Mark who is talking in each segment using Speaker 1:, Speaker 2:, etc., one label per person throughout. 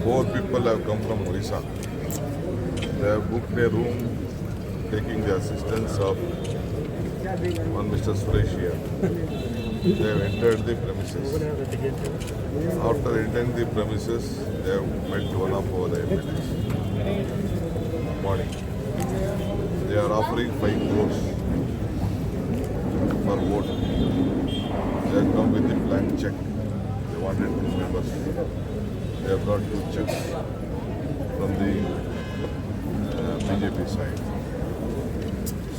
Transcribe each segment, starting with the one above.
Speaker 1: 4 people have come from Orissa. They have booked a room taking the assistance of one Mr. Suresh here. They have entered the premises. After entering the premises, they have met one of our MLAs. Morning. They are offering 5 crores for vote. They have come with a blank check. They wanted 2 members. They have brought 2 checks from the BJP side.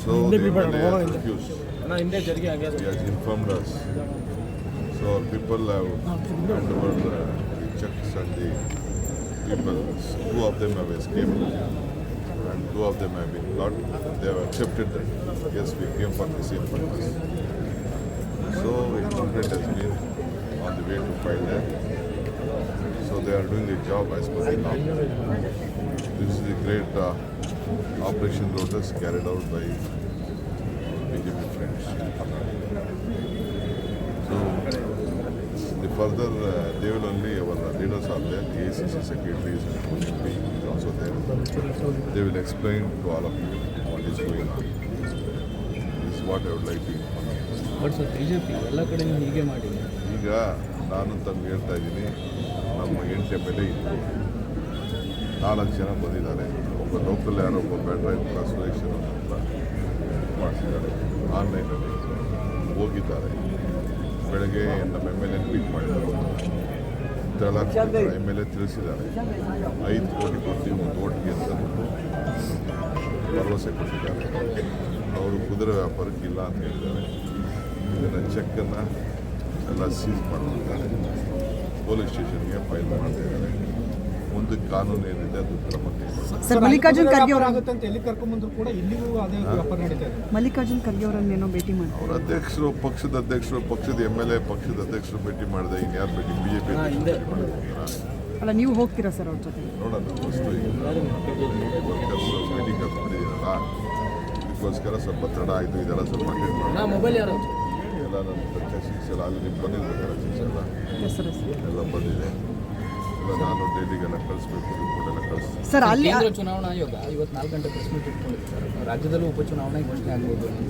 Speaker 1: So the MLA has refused. He has informed us. So our people have handed over the checks and the people. 2 of them have escaped and 2 of them have been caught. They have accepted that. Yes, we came for the same purpose. So a complaint has been on the way to file that. So they are doing the job as per the law. This is the great Operation Lotus carried out by BJP friends. So the further they will only, our leaders are there, the ACC secretaries and OCP is also there. They will explain to all of you what is going on. This is what I would like to inform you.
Speaker 2: But sir BJP ಎಲ್ಲ ಕಡೆ ಹೀಗೆ ಮಾಡಿದೆ.
Speaker 1: ಈಗ ನಾನು ತಮ್ಗೆ ಹೇಳ್ತಾ ಇದ್ದೀನಿ, ನಮ್ಮ 8 MLA ಇದ್ದರು, 4 ಜನ ಬಂದಿದ್ದಾರೆ. ಒಬ್ಬ ಲೋಕಲ್ ಯಾರೋ ಒಬ್ಬ ಬ್ಯಾಟ್ರಿ ಸುರೇಶನ್ ಅಂತ ಮಾಡಿಸಿದ್ದಾರೆ. ಆನ್ಲೈನಲ್ಲಿ ಹೋಗಿದ್ದಾರೆ. ಬೆಳಗ್ಗೆ ನಮ್ಮ MLA ಟ್ವೀಟ್ ಮಾಡಿದ್ದಾರೆ. MLA ತಿಳಿಸಿದ್ದಾರೆ 5 ಕೋಟಿ ಕೊಡ್ತೀವಿ ಒಂದು ಓಟ್ಗೆ ಅಂತ ಭರವಸೆ ಕೊಟ್ಟಿದ್ದಾರೆ. ಅವರು ಕುದುರೆ ವ್ಯಾಪಾರಕ್ಕಿಲ್ಲ ಅಂತ ಹೇಳಿದ್ದಾರೆ. ಇದನ್ನು ಚೆಕ್ಕನ್ನು ಎಲ್ಲ ಸೀಸ್ ಮಾಡ್ತಿದ್ದಾರೆ. ಪೊಲೀಸ್ ಸ್ಟೇಷನ್ಗೆ ಫೈಲ್ ಮಾಡ್ತಾ ಇದ್ದಾರೆ. ಮುಂದಕ್ಕೆ ಕಾನೂನು ಏನಿದೆ ಅದು ಕ್ರಮಕ್ಕೆ
Speaker 3: ಸರ್ ಮಲ್ಲಿಕಾರ್ಜುನ್ ಖರ್ಗೆ
Speaker 4: ಆಗುತ್ತೆ ಅಂತ ಎಲ್ಲಿ ಕರ್ಕೊಂಡ್ಬಂದ್ರು ಕೂಡ ಇಲ್ಲಿಗೂ ಅದೇ ವ್ಯಾಪಾರ ನಡೀತಾ ಇದೆ.
Speaker 3: ಮಲ್ಲಿಕಾರ್ಜುನ್ ಖರ್ಗೆ ಅವರನ್ನೇನೋ ಭೇಟಿ ಮಾಡಿ
Speaker 1: ಅವರ ಅಧ್ಯಕ್ಷರು, ಪಕ್ಷದ MLA ಪಕ್ಷದ ಅಧ್ಯಕ್ಷರು ಭೇಟಿ ಮಾಡಿದೆ. ಇನ್ಯಾರು ಭೇಟಿ BJP
Speaker 3: ಅಲ್ಲ, ನೀವು ಹೋಗ್ತೀರಾ ಸರ್ ಅವ್ರ ಜೊತೆ?
Speaker 1: ನೋಡೋಣ. ಫಸ್ಟು ವರ್ಕರ್ಸ್ ಮೀಟಿಂಗ್ ಕರ್ಕೊಂಡಿದ್ದೀರಲ್ಲ, ಇದಕ್ಕೋಸ್ಕರ ಸ್ವಲ್ಪ ತಡ ಆಯಿತು. ಇದೆಲ್ಲ ಸ್ವಲ್ಪ ಅಟೆಂಡ್ ಮಾಡಿ ಎಲ್ಲ ನನ್ನ ಚರ್ಚೆಸ್ ಎಲ್ಲ ಅಲ್ಲಿ ನೀವು ಬಂದಿರ್ಬೇಕಲ್ಲ, ಚರ್ಚೆ ಎಲ್ಲ ಬಂದಿದೆ. ಎಲ್ಲ ನಾನು ಡೈಲಿಗೆಲ್ಲ ಕಳಿಸ್ಬೇಕು, ರಿಪೋರ್ಟ್ ಎಲ್ಲ ಕಳಿಸ್ತೀನಿ.
Speaker 3: ಸರ್ ಅಲ್ಲಿ
Speaker 2: ಕೇಂದ್ರ ಚುನಾವಣಾ ಆಯೋಗ ಇವತ್ತು 4 ಗಂಟೆ ಪ್ರೆಸ್ ಮೀಟ್ ಇಟ್ಕೊಂಡಿದೆ ಸರ್. ರಾಜ್ಯದಲ್ಲೂ ಉಪಚುನಾವಣೆ ಘೋಷಣೆ ಆಗ್ಬೋದು ಅಂತ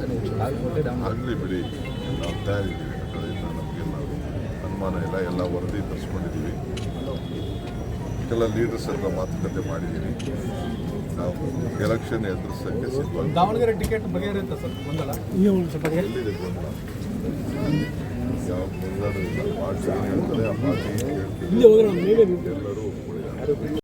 Speaker 1: ಆಗಲಿ ಬಿಡಿ, ನಾವು ತಯಾರಿದ್ದೀವಿ. ಆ ಕಡೆಯಿಂದ ನಮಗೆಲ್ಲ ಅನುಮಾನ ಇಲ್ಲ. ಎಲ್ಲ ವರದಿ ತರಿಸ್ಕೊಂಡಿದ್ದೀವಿ. ಕೆಲ ಲೀಡರ್ಸ್ ಹತ್ರ ಮಾತುಕತೆ ಮಾಡಿದ್ದೀವಿ. ನಾವು ಎಲೆಕ್ಷನ್ ಎದುರಿಸೋಕ್ಕೆ ಸಿದ್ಧ.
Speaker 4: ದಾವಣಗೆರೆ ಟಿಕೆಟ್ ಬಗೆಹರಿಯುತ್ತೆ ಸರ್ ಗೊಂದಲ?
Speaker 1: ಎಲ್ಲಿದೆ ಗೊಂದಲ? ಯಾವ ಗೊಂದಲ ಇಲ್ಲ. ಪಾರ್ಟಿ ಏನು ಹೇಳ್ತಾರೆ ಆ ಪಾರ್ಟಿ ಎಲ್ಲರೂ ಒಪ್ಪಿಕೊಂಡಿದ್ದಾರೆ.